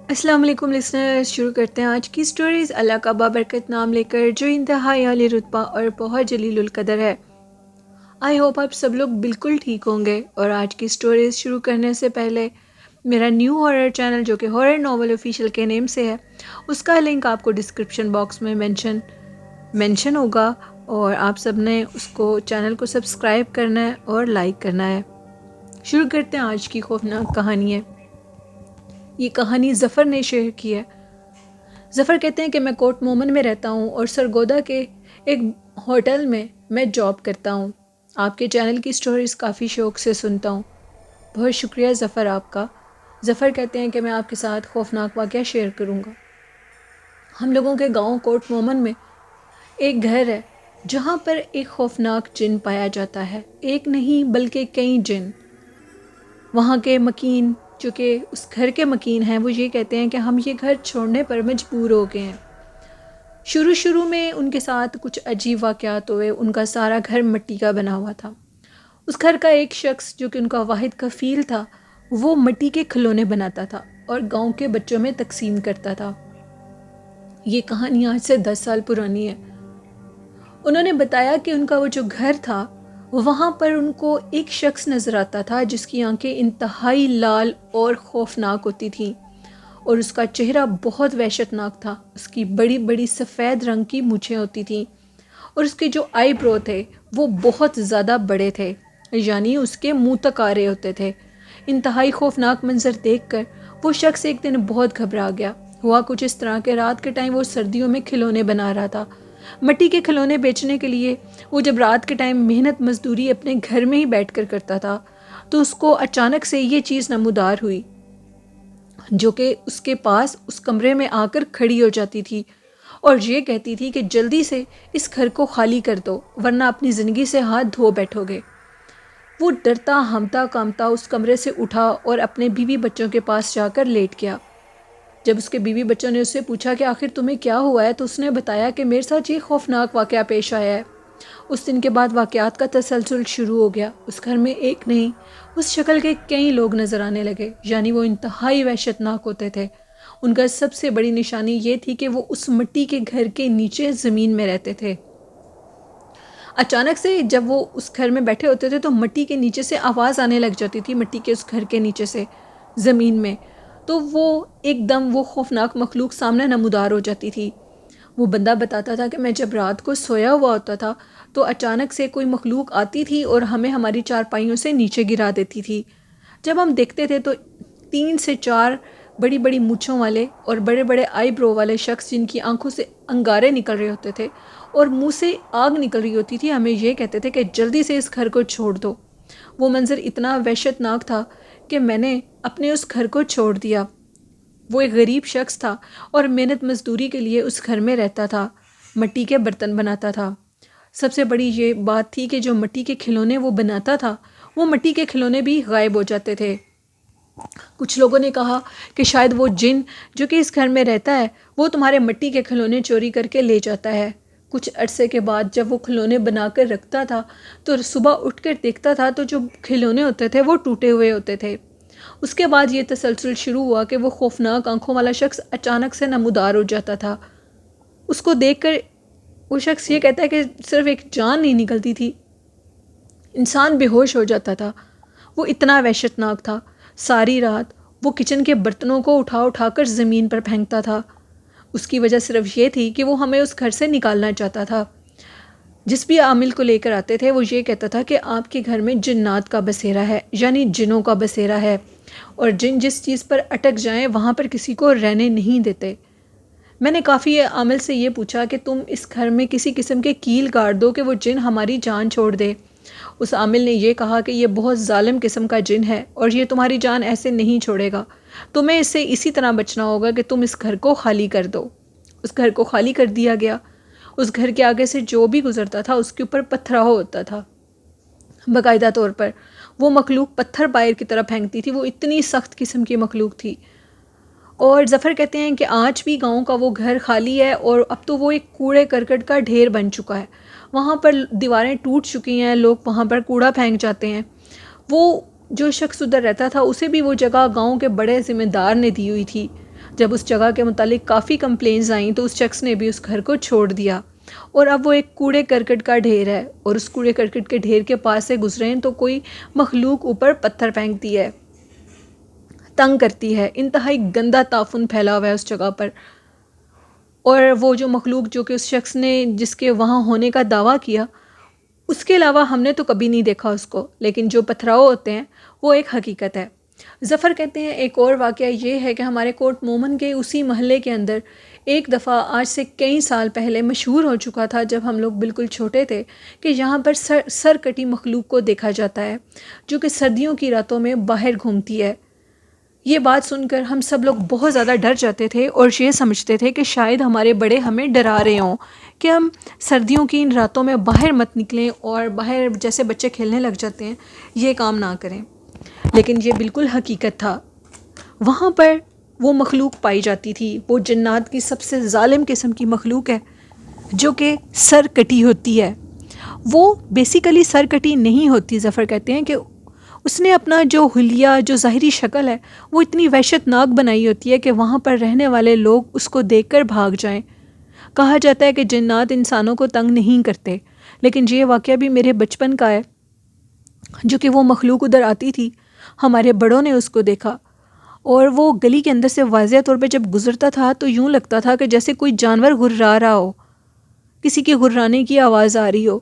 السلام علیکم لسنرز، شروع کرتے ہیں آج کی سٹوریز اللہ کا بابرکت نام لے کر جو انتہائی عالی رتبہ اور بہت جلیل القدر ہے۔ آئی ہوپ آپ سب لوگ بالکل ٹھیک ہوں گے، اور آج کی سٹوریز شروع کرنے سے پہلے میرا نیو ہارر چینل جو کہ ہارر ناول آفیشیل کے نیم سے ہے، اس کا لنک آپ کو ڈسکرپشن باکس میں مینشن ہوگا، اور آپ سب نے اس کو چینل کو سبسکرائب کرنا ہے اور لائک کرنا ہے۔ شروع کرتے ہیں آج کی خوفناک کہانی ہے۔ یہ کہانی ظفر نے شیئر کی ہے۔ ظفر کہتے ہیں کہ میں کوٹ مومن میں رہتا ہوں اور سرگودا کے ایک ہوٹل میں جاب کرتا ہوں۔ آپ کے چینل کی سٹوریز کافی شوق سے سنتا ہوں۔ بہت شکریہ ظفر آپ کا۔ ظفر کہتے ہیں کہ میں آپ کے ساتھ خوفناک واقعہ شیئر کروں گا۔ ہم لوگوں کے گاؤں کوٹ مومن میں ایک گھر ہے جہاں پر ایک خوفناک جن پایا جاتا ہے، ایک نہیں بلکہ کئی جن۔ وہاں کے مکین جو کہ اس گھر کے مکین ہیں وہ یہ کہتے ہیں کہ ہم یہ گھر چھوڑنے پر مجبور ہو گئے ہیں۔ شروع میں ان کے ساتھ کچھ عجیب واقعات ہوئے۔ ان کا سارا گھر مٹی کا بنا ہوا تھا۔ اس گھر کا ایک شخص جو کہ ان کا واحد کفیل تھا، وہ مٹی کے کھلونے بناتا تھا اور گاؤں کے بچوں میں تقسیم کرتا تھا۔ یہ کہانی آج سے 10 سال پرانی ہے۔ انہوں نے بتایا کہ ان کا وہ جو گھر تھا وہاں پر ان کو ایک شخص نظر آتا تھا جس کی آنکھیں انتہائی لال اور خوفناک ہوتی تھیں، اور اس کا چہرہ بہت وحشتناک تھا۔ اس کی بڑی بڑی سفید رنگ کی مونچھیں ہوتی تھیں، اور اس کے جو آئی برو تھے وہ بہت زیادہ بڑے تھے، یعنی اس کے منہ تک آ رہے ہوتے تھے۔ انتہائی خوفناک منظر دیکھ کر وہ شخص ایک دن بہت گھبرا گیا۔ ہوا کچھ اس طرح کہ رات کے ٹائم وہ سردیوں میں کھلونے بنا رہا تھا، مٹی کے کھلونے بیچنے کے لیے۔ وہ جب رات کے ٹائم محنت مزدوری اپنے گھر میں ہی بیٹھ کر کرتا تھا تو اس کو اچانک سے یہ چیز نمودار ہوئی جو کہ اس کے پاس اس کمرے میں آ کر کھڑی ہو جاتی تھی اور یہ کہتی تھی کہ جلدی سے اس گھر کو خالی کر دو ورنہ اپنی زندگی سے ہاتھ دھو بیٹھو گے۔ وہ ڈرتا ہمتا کامتا اس کمرے سے اٹھا اور اپنے بیوی بچوں کے پاس جا کر لیٹ گیا۔ جب اس کے بیوی بچوں نے اس سے پوچھا کہ آخر تمہیں کیا ہوا ہے تو اس نے بتایا کہ میرے ساتھ یہ خوفناک واقعہ پیش آیا ہے۔ اس دن کے بعد واقعات کا تسلسل شروع ہو گیا۔ اس گھر میں ایک نہیں، اس شکل کے کئی لوگ نظر آنے لگے، یعنی وہ انتہائی وحشتناک ہوتے تھے۔ ان کا سب سے بڑی نشانی یہ تھی کہ وہ اس مٹی کے گھر کے نیچے زمین میں رہتے تھے۔ اچانک سے جب وہ اس گھر میں بیٹھے ہوتے تھے تو مٹی کے نیچے سے آواز آنے لگ جاتی تھی، مٹی کے اس گھر کے نیچے سے زمین میں، تو وہ ایک دم وہ خوفناک مخلوق سامنے نمودار ہو جاتی تھی۔ وہ بندہ بتاتا تھا کہ میں جب رات کو سویا ہوا ہوتا تھا تو اچانک سے کوئی مخلوق آتی تھی اور ہمیں ہماری چارپائیوں سے نیچے گرا دیتی تھی۔ جب ہم دیکھتے تھے تو 3 سے 4 بڑی بڑی مونچھوں والے اور بڑے بڑے آئی برو والے شخص جن کی آنکھوں سے انگارے نکل رہے ہوتے تھے اور منہ سے آگ نکل رہی ہوتی تھی، ہمیں یہ کہتے تھے کہ جلدی سے اس گھر کو چھوڑ دو۔ وہ منظر اتنا وحشتناک تھا کہ میں نے اپنے اس گھر کو چھوڑ دیا۔ وہ ایک غریب شخص تھا اور محنت مزدوری کے لیے اس گھر میں رہتا تھا، مٹی کے برتن بناتا تھا۔ سب سے بڑی یہ بات تھی کہ جو مٹی کے کھلونے وہ بناتا تھا وہ مٹی کے کھلونے بھی غائب ہو جاتے تھے۔ کچھ لوگوں نے کہا کہ شاید وہ جن جو کہ اس گھر میں رہتا ہے وہ تمہارے مٹی کے کھلونے چوری کر کے لے جاتا ہے۔ کچھ عرصے کے بعد جب وہ کھلونے بنا کر رکھتا تھا تو صبح اٹھ کر دیکھتا تھا تو جو کھلونے ہوتے تھے وہ ٹوٹے ہوئے ہوتے تھے۔ اس کے بعد یہ تسلسل شروع ہوا کہ وہ خوفناک آنکھوں والا شخص اچانک سے نمودار ہو جاتا تھا۔ اس کو دیکھ کر وہ شخص یہ کہتا ہے کہ صرف ایک جان نہیں نکلتی تھی، انسان بے ہوش ہو جاتا تھا۔ وہ اتنا وحشتناک تھا۔ ساری رات وہ کچن کے برتنوں کو اٹھا اٹھا کر زمین پر پھینکتا تھا۔ اس کی وجہ صرف یہ تھی کہ وہ ہمیں اس گھر سے نکالنا چاہتا تھا۔ جس بھی عامل کو لے کر آتے تھے وہ یہ کہتا تھا کہ آپ کے گھر میں جنات کا بسیرا ہے، یعنی جنوں کا بسیرا ہے، اور جن جس چیز پر اٹک جائیں وہاں پر کسی کو رہنے نہیں دیتے۔ میں نے کافی عامل سے یہ پوچھا کہ تم اس گھر میں کسی قسم کے کیل گاڑ دو کہ وہ جن ہماری جان چھوڑ دے۔ اس عامل نے یہ کہا کہ یہ بہت ظالم قسم کا جن ہے اور یہ تمہاری جان ایسے نہیں چھوڑے گا، تمہیں اس سے اسی طرح بچنا ہوگا کہ تم اس گھر کو خالی کر دو۔ اس گھر کو خالی کر دیا گیا۔ اس گھر کے آگے سے جو بھی گزرتا تھا اس کے اوپر پتھراؤ ہوتا تھا۔ باقاعدہ طور پر وہ مخلوق پتھر باہر کی طرف پھینکتی تھی، وہ اتنی سخت قسم کی مخلوق تھی۔ اور ظفر کہتے ہیں کہ آج بھی گاؤں کا وہ گھر خالی ہے اور اب تو وہ ایک کوڑے کرکٹ کا ڈھیر بن چکا ہے۔ وہاں پر دیواریں ٹوٹ چکی ہیں، لوگ وہاں پر کوڑا پھینک جاتے ہیں۔ وہ جو شخص ادھر رہتا تھا اسے بھی وہ جگہ گاؤں کے بڑے ذمہ دار نے دی ہوئی تھی جب اس جگہ کے متعلق کافی کمپلینز آئیں تو اس شخص نے بھی اس گھر کو چھوڑ دیا، اور اب وہ ایک کوڑے کرکٹ کا ڈھیر ہے، اور اس کوڑے کرکٹ کے ڈھیر کے پاس سے گزرے ہیں تو کوئی مخلوق اوپر پتھر پھینکتی ہے، تنگ کرتی ہے، انتہائی گندا تعفن پھیلا ہوا ہے اس جگہ پر۔ اور وہ جو مخلوق جو کہ اس شخص نے جس کے وہاں ہونے کا دعویٰ کیا، اس کے علاوہ ہم نے تو کبھی نہیں دیکھا اس کو، لیکن جو پتھراؤ ہوتے ہیں وہ ایک حقیقت ہے۔ ظفر کہتے ہیں ایک اور واقعہ یہ ہے کہ ہمارے کوٹ مومن کے اسی محلے کے اندر ایک دفعہ آج سے کئی سال پہلے مشہور ہو چکا تھا، جب ہم لوگ بالکل چھوٹے تھے، کہ یہاں پر سر کٹی مخلوق کو دیکھا جاتا ہے جو کہ سردیوں کی راتوں میں باہر گھومتی ہے۔ یہ بات سن کر ہم سب لوگ بہت زیادہ ڈر جاتے تھے اور یہ سمجھتے تھے کہ شاید ہمارے بڑے ہمیں ڈرا رہے ہوں کہ ہم سردیوں کی ان راتوں میں باہر مت نکلیں اور باہر جیسے بچے کھیلنے لگ جاتے ہیں یہ کام نہ کریں، لیکن یہ بالکل حقیقت تھا۔ وہاں پر وہ مخلوق پائی جاتی تھی، وہ جنات کی سب سے ظالم قسم کی مخلوق ہے جو کہ سر کٹی ہوتی ہے۔ وہ بیسیکلی سر کٹی نہیں ہوتی، ظفر کہتے ہیں کہ اس نے اپنا جو حلیہ، جو ظاہری شکل ہے، وہ اتنی وحشت ناک بنائی ہوتی ہے کہ وہاں پر رہنے والے لوگ اس کو دیکھ کر بھاگ جائیں۔ کہا جاتا ہے کہ جنات انسانوں کو تنگ نہیں کرتے، لیکن یہ واقعہ بھی میرے بچپن کا ہے، جو کہ وہ مخلوق ادھر آتی تھی، ہمارے بڑوں نے اس کو دیکھا، اور وہ گلی کے اندر سے واضح طور پہ جب گزرتا تھا تو یوں لگتا تھا کہ جیسے کوئی جانور غرا رہا ہو، کسی کے غرانے کی آواز آ رہی ہو۔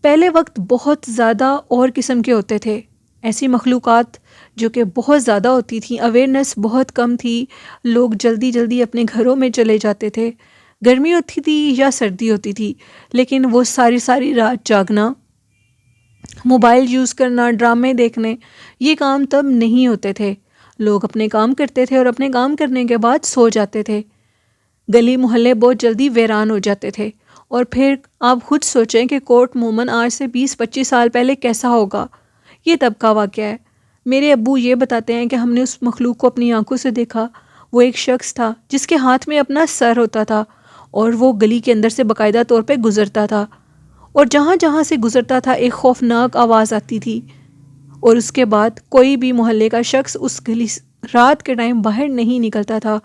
پہلے وقت بہت زیادہ اور قسم کے ہوتے تھے، ایسی مخلوقات جو کہ بہت زیادہ ہوتی تھیں، اویئرنیس بہت کم تھی، لوگ جلدی جلدی اپنے گھروں میں چلے جاتے تھے، گرمی ہوتی تھی یا سردی ہوتی تھی، لیکن وہ ساری رات جاگنا، موبائل یوز کرنا، ڈرامے دیکھنے، یہ کام تب نہیں ہوتے تھے۔ لوگ اپنے کام کرتے تھے اور اپنے کام کرنے کے بعد سو جاتے تھے، گلی محلے بہت جلدی ویران ہو جاتے تھے۔ اور پھر آپ خود سوچیں کہ کوٹ مومن آج سے 20-25 سال پہلے کیسا ہوگا۔ یہ تب کا واقعہ ہے۔ میرے ابو یہ بتاتے ہیں کہ ہم نے اس مخلوق کو اپنی آنکھوں سے دیکھا۔ وہ ایک شخص تھا جس کے ہاتھ میں اپنا سر ہوتا تھا، اور وہ گلی کے اندر سے باقاعدہ طور پہ گزرتا تھا، اور جہاں جہاں سے گزرتا تھا ایک خوفناک آواز آتی تھی، اور اس کے بعد کوئی بھی محلے کا شخص اس گلی رات کے ٹائم باہر نہیں نکلتا تھا۔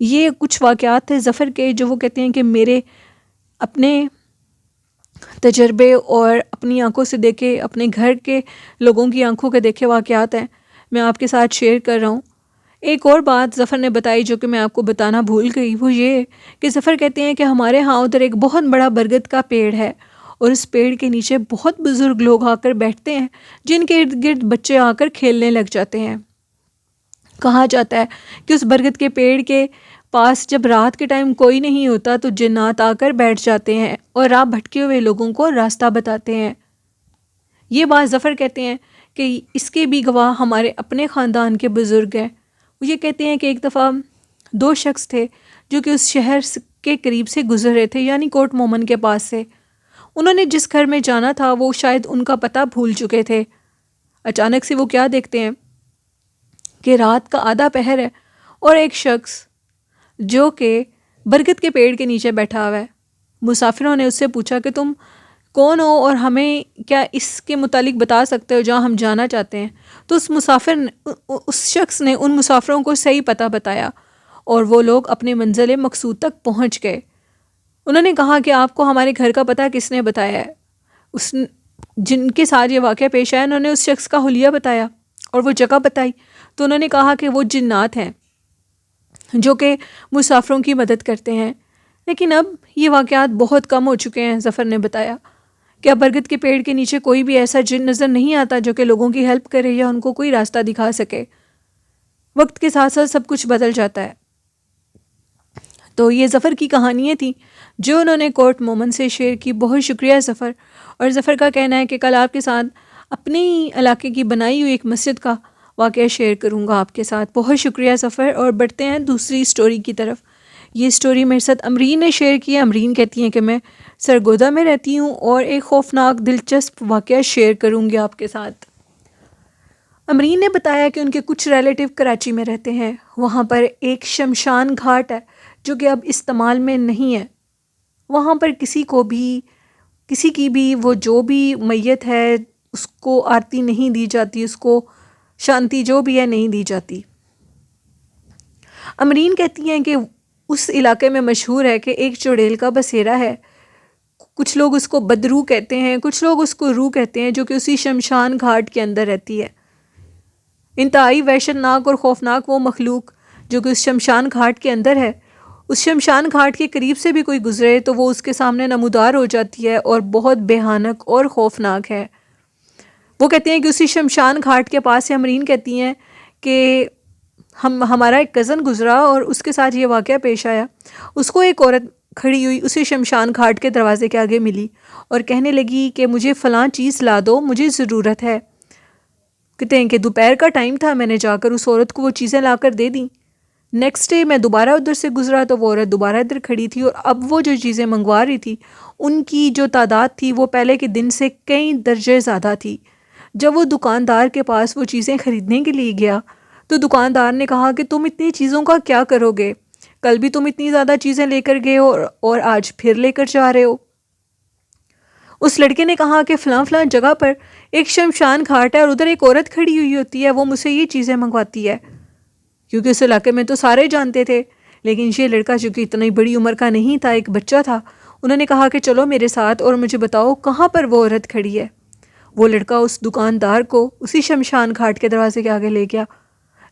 یہ کچھ واقعات تھے ظفر کے جو وہ کہتے ہیں کہ میرے اپنے تجربے اور اپنی آنکھوں سے دیکھے، اپنے گھر کے لوگوں کی آنکھوں کے دیکھے واقعات ہیں، میں آپ کے ساتھ شیئر کر رہا ہوں۔ ایک اور بات ظفر نے بتائی جو کہ میں آپ کو بتانا بھول گئی، وہ یہ کہ ظفر کہتے ہیں کہ ہمارے ہاں ادھر ایک بہت بڑا برگد کا پیڑ ہے، اور اس پیڑ کے نیچے بہت بزرگ لوگ آ کر بیٹھتے ہیں جن کے ارد گرد بچے آ کر کھیلنے لگ جاتے ہیں۔ کہا جاتا ہے کہ اس برگد کے پیڑ کے پاس جب رات کے ٹائم کوئی نہیں ہوتا تو جنات آ کر بیٹھ جاتے ہیں اور راہ بھٹکے ہوئے لوگوں کو راستہ بتاتے ہیں۔ یہ بات ظفر کہتے ہیں کہ اس کے بھی گواہ ہمارے اپنے خاندان کے بزرگ ہیں۔ وہ یہ کہتے ہیں کہ ایک دفعہ 2 شخص تھے جو کہ اس شہر کے قریب سے گزر رہے تھے، یعنی کوٹ مومن کے پاس سے۔ انہوں نے جس گھر میں جانا تھا وہ شاید ان کا پتہ بھول چکے تھے۔ اچانک سے وہ کیا دیکھتے ہیں کہ رات کا آدھا پہر ہے اور ایک شخص جو کہ برگد کے پیڑ کے نیچے بیٹھا ہوا ہے۔ مسافروں نے اس سے پوچھا کہ تم کون ہو اور ہمیں کیا اس کے متعلق بتا سکتے ہو جہاں ہم جانا چاہتے ہیں؟ تو اس شخص نے ان مسافروں کو صحیح پتہ بتایا، اور وہ لوگ اپنے منزل مقصود تک پہنچ گئے۔ انہوں نے کہا کہ آپ کو ہمارے گھر کا پتہ کس نے بتایا ہے؟ جن کے ساتھ یہ واقعہ پیش آیا انہوں نے اس شخص کا حلیہ بتایا اور وہ جگہ بتائی، تو انہوں نے کہا کہ وہ جنات ہیں جو کہ مسافروں کی مدد کرتے ہیں۔ لیکن اب یہ واقعات بہت کم ہو چکے ہیں۔ ظفر نے بتایا کہ اب برگد کے پیڑ کے نیچے کوئی بھی ایسا جن نظر نہیں آتا جو کہ لوگوں کی ہیلپ کرے یا ان کو کوئی راستہ دکھا سکے۔ وقت کے ساتھ ساتھ سب کچھ بدل جاتا ہے۔ تو یہ ظفر کی کہانیاں تھیں جو انہوں نے کوٹ مومن سے شیئر کی۔ بہت شکریہ ظفر۔ اور ظفر کا کہنا ہے کہ کل آپ کے ساتھ اپنے علاقے کی بنائی ہوئی ایک مسجد کا واقعہ شیئر کروں گا آپ کے ساتھ۔ بہت شکریہ ظفر۔ اور بڑھتے ہیں دوسری سٹوری کی طرف۔ یہ سٹوری میرے ساتھ امرین نے شیئر کی ہے۔ امرین کہتی ہیں کہ میں سرگودا میں رہتی ہوں اور ایک خوفناک دلچسپ واقعہ شیئر کروں گی آپ کے ساتھ۔ امرین نے بتایا کہ ان کے کچھ ریلیٹیو کراچی میں رہتے ہیں۔ وہاں پر ایک شمشان گھاٹ ہے جو کہ اب استعمال میں نہیں ہے۔ وہاں پر کسی کی بھی وہ جو بھی میت ہے اس کو آرتی نہیں دی جاتی، اس کو شانتی جو بھی ہے نہیں دی جاتی۔ امرین کہتی ہیں کہ اس علاقے میں مشہور ہے کہ ایک چڑیل کا بسیرا ہے، کچھ لوگ اس کو بدرو کہتے ہیں، کچھ لوگ اس کو روح کہتے ہیں، جو کہ اسی شمشان گھاٹ کے اندر رہتی ہے۔ انتہائی وحشت ناک اور خوفناک وہ مخلوق جو کہ اس شمشان گھاٹ کے اندر ہے، اس شمشان گھاٹ کے قریب سے بھی کوئی گزرے تو وہ اس کے سامنے نمودار ہو جاتی ہے اور بہت بھیانک اور خوفناک ہے۔ وہ کہتے ہیں کہ اسی شمشان گھاٹ کے پاس سے امرین کہتی ہیں کہ ہمارا ایک کزن گزرا اور اس کے ساتھ یہ واقعہ پیش آیا۔ اس کو ایک عورت کھڑی ہوئی اسی شمشان گھاٹ کے دروازے کے آگے ملی اور کہنے لگی کہ مجھے فلاں چیز لا دو، مجھے ضرورت ہے۔ کہتے ہیں کہ دوپہر کا ٹائم تھا، میں نے جا کر اس عورت کو وہ چیزیں لا کر دے دیں۔ نیکسٹ ڈے میں دوبارہ ادھر سے گزرا تو وہ عورت دوبارہ ادھر کھڑی تھی، اور اب وہ جو چیزیں منگوا رہی تھی ان کی جو تعداد تھی وہ پہلے کے دن سے کئی درجے زیادہ تھی۔ جب وہ دکاندار کے پاس وہ چیزیں خریدنے کے لیے گیا تو دکاندار نے کہا کہ تم اتنی چیزوں کا کیا کرو گے؟ کل بھی تم اتنی زیادہ چیزیں لے کر گئے ہو اور آج پھر لے کر جا رہے ہو۔ اس لڑکے نے کہا کہ فلاں فلاں جگہ پر ایک شمشان گھاٹ ہے اور ادھر ایک عورت کھڑی ہوئی ہوتی ہے، وہ مجھ سے یہ چیزیں منگواتی ہے۔ کیونکہ اس علاقے میں تو سارے جانتے تھے، لیکن یہ لڑکا چونکہ اتنی بڑی عمر کا نہیں تھا، ایک بچہ تھا، انہوں نے کہا کہ چلو میرے ساتھ اور مجھے بتاؤ کہاں پر وہ عورت کھڑی ہے۔ وہ لڑکا اس دکاندار کو اسی شمشان گھاٹ کے دروازے کے آگے لے گیا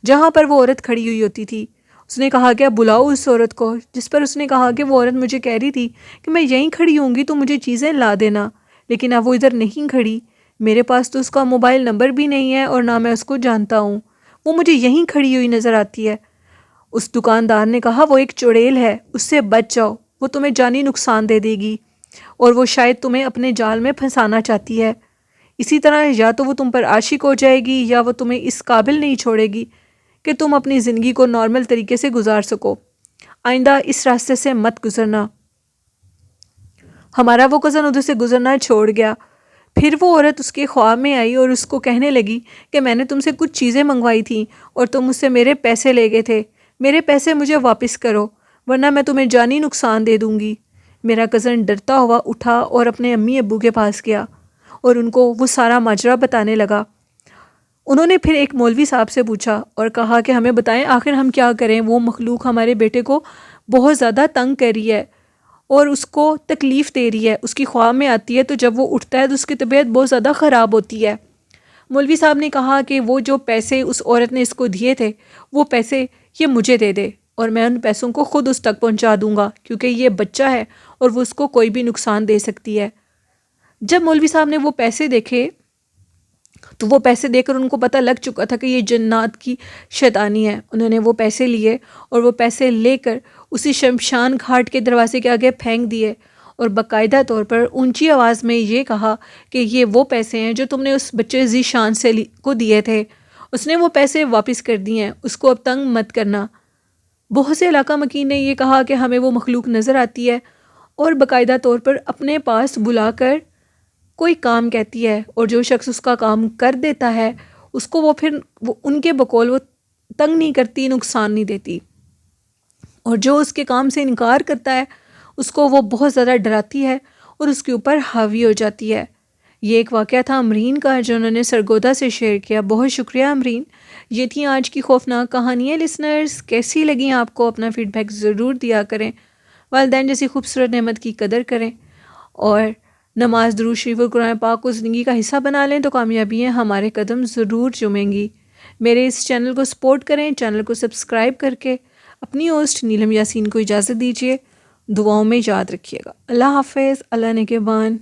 جہاں پر وہ عورت کھڑی ہوئی ہوتی تھی۔ اس نے کہا کہ اب بلاؤ اس عورت کو، جس پر اس نے کہا کہ وہ عورت مجھے کہہ رہی تھی کہ میں یہیں کھڑی ہوں گی تو مجھے چیزیں لا دینا، لیکن اب وہ ادھر نہیں کھڑی، میرے پاس تو اس کا موبائل نمبر بھی نہیں ہے اور نہ میں اس کو جانتا ہوں، وہ مجھے یہیں کھڑی ہوئی نظر آتی ہے۔ اس دکاندار نے کہا وہ ایک چڑیل ہے، اس سے بچ جاؤ، وہ تمہیں جانی نقصان دے دے گی اور وہ شاید تمہیں اپنے جال میں پھنسانا چاہتی ہے۔ اسی طرح یا تو وہ تم پر عاشق ہو جائے گی یا وہ تمہیں اس قابل نہیں چھوڑے گی کہ تم اپنی زندگی کو نارمل طریقے سے گزار سکو۔ آئندہ اس راستے سے مت گزرنا۔ ہمارا وہ کزن ادھر سے گزرنا چھوڑ گیا۔ پھر وہ عورت اس کے خواب میں آئی اور اس کو کہنے لگی کہ میں نے تم سے کچھ چیزیں منگوائی تھیں اور تم مجھ سے میرے پیسے لے گئے تھے، میرے پیسے مجھے واپس کرو ورنہ میں تمہیں جانی نقصان دے دوں گی۔ میرا کزن ڈرتا ہوا اٹھا اور اپنے امی ابو کے پاس گیا اور ان کو وہ سارا ماجرا بتانے لگا۔ انہوں نے پھر ایک مولوی صاحب سے پوچھا اور کہا کہ ہمیں بتائیں آخر ہم کیا کریں، وہ مخلوق ہمارے بیٹے کو بہت زیادہ تنگ کر رہی ہے اور اس کو تکلیف دے رہی ہے، اس کی خواب میں آتی ہے تو جب وہ اٹھتا ہے تو اس کی طبیعت بہت زیادہ خراب ہوتی ہے۔ مولوی صاحب نے کہا کہ وہ جو پیسے اس عورت نے اس کو دیے تھے وہ پیسے یہ مجھے دے دے اور میں ان پیسوں کو خود اس تک پہنچا دوں گا، کیونکہ یہ بچہ ہے اور وہ اس کو کوئی بھی نقصان دے سکتی ہے۔ جب مولوی صاحب نے وہ پیسے دیکھے تو وہ پیسے دے کر ان کو پتہ لگ چکا تھا کہ یہ جنات کی شیطانی ہے۔ انہوں نے وہ پیسے لیے اور وہ پیسے لے کر اسی شمشان گھاٹ کے دروازے کے آگے پھینک دیے اور باقاعدہ طور پر اونچی آواز میں یہ کہا کہ یہ وہ پیسے ہیں جو تم نے اس بچے ذی شان سے کو دیے تھے، اس نے وہ پیسے واپس کر دیے ہیں، اس کو اب تنگ مت کرنا۔ بہت سے علاقہ مکین نے یہ کہا کہ ہمیں وہ مخلوق نظر آتی ہے اور باقاعدہ طور پر اپنے پاس بلا کر کوئی کام کہتی ہے اور جو شخص اس کا کام کر دیتا ہے اس کو وہ پھر ان کے بقول وہ تنگ نہیں کرتی، نقصان نہیں دیتی، اور جو اس کے کام سے انکار کرتا ہے اس کو وہ بہت زیادہ ڈراتی ہے اور اس کے اوپر حاوی ہو جاتی ہے۔ یہ ایک واقعہ تھا امرین کا جو انہوں نے سرگودا سے شیئر کیا۔ بہت شکریہ امرین۔ یہ تھیں آج کی خوفناک کہانیاں۔ لسنرز کیسی لگیں آپ کو؟ اپنا فیڈ بیک ضرور دیا کریں۔ والدین جیسی خوبصورت نعمت کی قدر کریں اور نماز، درود شریف اور قرآن پاک کو زندگی کا حصہ بنا لیں تو کامیابیاں ہمارے قدم ضرور چومیں گی۔ میرے اس چینل کو سپورٹ کریں، چینل کو سبسکرائب کر کے اپنی ہوسٹ نیلم یاسین کو اجازت دیجیے۔ دعاؤں میں یاد رکھیے گا۔ اللہ حافظ، اللہ نگہبان۔